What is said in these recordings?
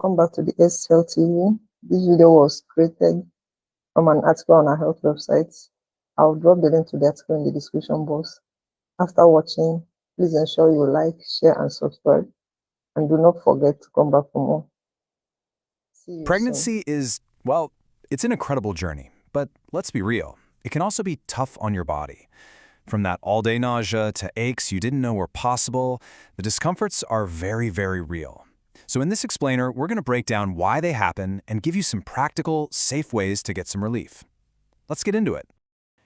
welcome back to the SL TV. This video was created from an article on our health website. I'll drop the link to the article in the description box. After watching, please ensure you like, share, and subscribe. And do not forget to come back for more. See you soon. Pregnancy is, well, it's an incredible journey, but let's be real. It can also be tough on your body. From that all-day nausea to aches you didn't know were possible, the discomforts are very, very real. So in this explainer, we're going to break down why they happen and give you some practical, safe ways to get some relief. Let's get into it.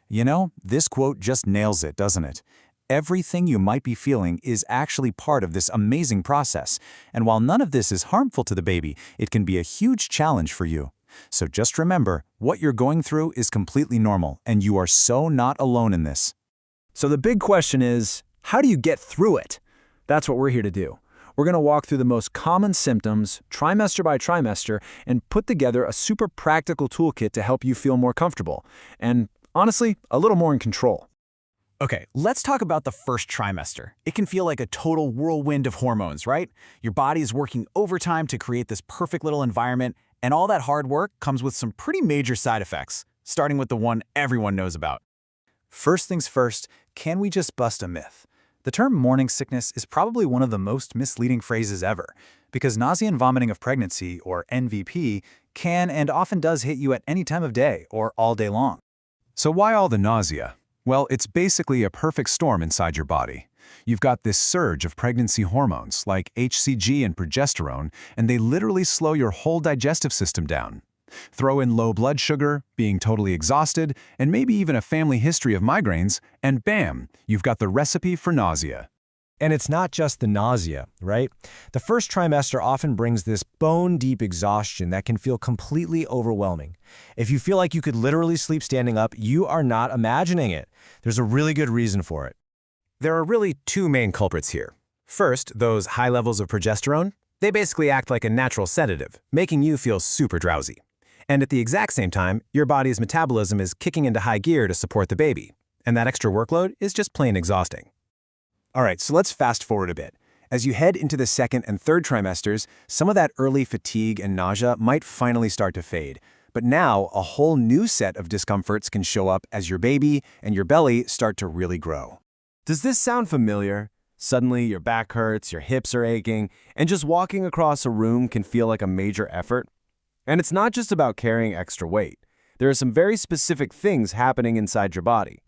You know, this quote just nails it, doesn't it? Everything you might be feeling is actually part of this amazing process. And while none of this is harmful to the baby, it can be a huge challenge for you. So just remember, what you're going through is completely normal, and you are so not alone in this. So the big question is, how do you get through it? That's what we're here to do. We're going to walk through the most common symptoms, trimester by trimester, and put together a super practical toolkit to help you feel more comfortable. And honestly, a little more in control. Okay, let's talk about the first trimester. It can feel like a total whirlwind of hormones, right? Your body is working overtime to create this perfect little environment, and all that hard work comes with some pretty major side effects, starting with the one everyone knows about. First things first, can we just bust a myth? The term morning sickness is probably one of the most misleading phrases ever, because nausea and vomiting of pregnancy, or NVP, can and often does hit you at any time of day or all day long. So why all the nausea? Well, it's basically a perfect storm inside your body. You've got this surge of pregnancy hormones like HCG and progesterone, and they literally slow your whole digestive system down. Throw in low blood sugar, being totally exhausted, and maybe even a family history of migraines, and bam, you've got the recipe for nausea. And it's not just the nausea, right? The first trimester often brings this bone-deep exhaustion that can feel completely overwhelming. If you feel like you could literally sleep standing up, you are not imagining it. There's a really good reason for it. There are really two main culprits here. First, those high levels of progesterone. They basically act like a natural sedative, making you feel super drowsy. And at the exact same time, your body's metabolism is kicking into high gear to support the baby, and that extra workload is just plain exhausting. All right, so let's fast forward a bit. As you head into the second and third trimesters, some of that early fatigue and nausea might finally start to fade. But now, a whole new set of discomforts can show up as your baby and your belly start to really grow. Does this sound familiar? Suddenly, your back hurts, your hips are aching, and just walking across a room can feel like a major effort. And it's not just about carrying extra weight. There are some very specific things happening inside your body.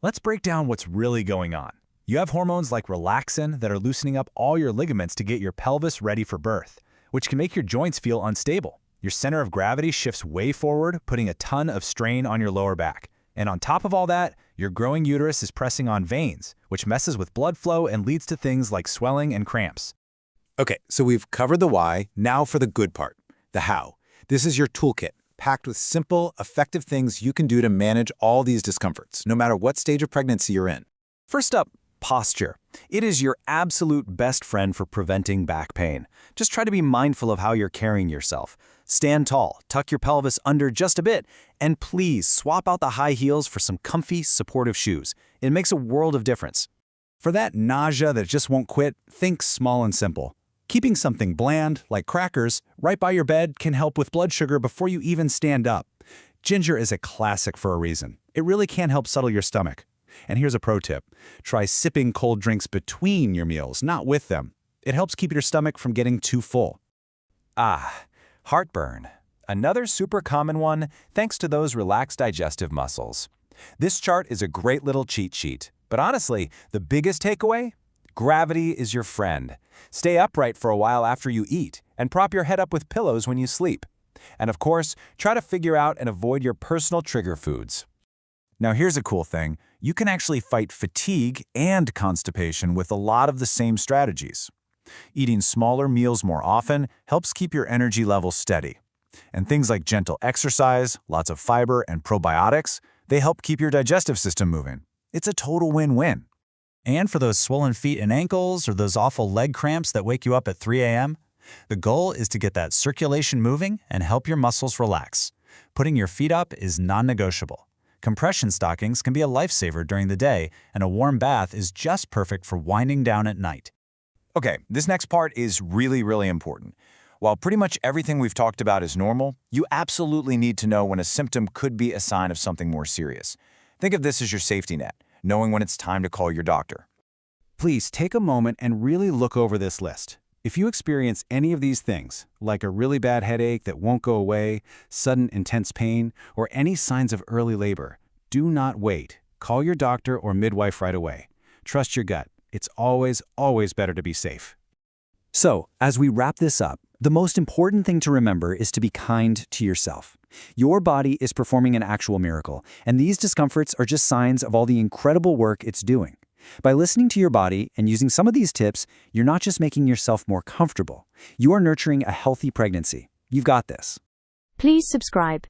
Let's break down what's really going on. You have hormones like relaxin that are loosening up all your ligaments to get your pelvis ready for birth, which can make your joints feel unstable. Your center of gravity shifts way forward, putting a ton of strain on your lower back. And on top of all that, your growing uterus is pressing on veins, which messes with blood flow and leads to things like swelling and cramps. Okay, so we've covered the why, now for the good part, the how. This is your toolkit, packed with simple, effective things you can do to manage all these discomforts, no matter what stage of pregnancy you're in. First up, posture. It is your absolute best friend for preventing back pain. Just try to be mindful of how you're carrying yourself. Stand tall, tuck your pelvis under just a bit, and please swap out the high heels for some comfy, supportive shoes. It makes a world of difference. For that nausea that just won't quit, think small and simple. Keeping something bland, like crackers, right by your bed can help with blood sugar before you even stand up. Ginger is a classic for a reason. It really can help settle your stomach. And here's a pro tip. Try sipping cold drinks between your meals, not with them. It helps keep your stomach from getting too full. Heartburn. Another super common one thanks to those relaxed digestive muscles. This chart is a great little cheat sheet. But honestly, the biggest takeaway? Gravity is your friend. Stay upright for a while after you eat, and prop your head up with pillows when you sleep. And of course, try to figure out and avoid your personal trigger foods. Now here's a cool thing. You can actually fight fatigue and constipation with a lot of the same strategies. Eating smaller meals more often helps keep your energy levels steady. And things like gentle exercise, lots of fiber, and probiotics, they help keep your digestive system moving. It's a total win-win. And for those swollen feet and ankles or those awful leg cramps that wake you up at 3 a.m., the goal is to get that circulation moving and help your muscles relax. Putting your feet up is non-negotiable. Compression stockings can be a lifesaver during the day, and a warm bath is just perfect for winding down at night. Okay, this next part is really, really important. While pretty much everything we've talked about is normal, you absolutely need to know when a symptom could be a sign of something more serious. Think of this as your safety net, knowing when it's time to call your doctor. Please take a moment and really look over this list. If you experience any of these things, like a really bad headache that won't go away, sudden intense pain, or any signs of early labor, do not wait. Call your doctor or midwife right away. Trust your gut. It's always, always better to be safe. So, as we wrap this up, the most important thing to remember is to be kind to yourself. Your body is performing an actual miracle, and these discomforts are just signs of all the incredible work it's doing. By listening to your body and using some of these tips, you're not just making yourself more comfortable. You are nurturing a healthy pregnancy. You've got this. Please subscribe.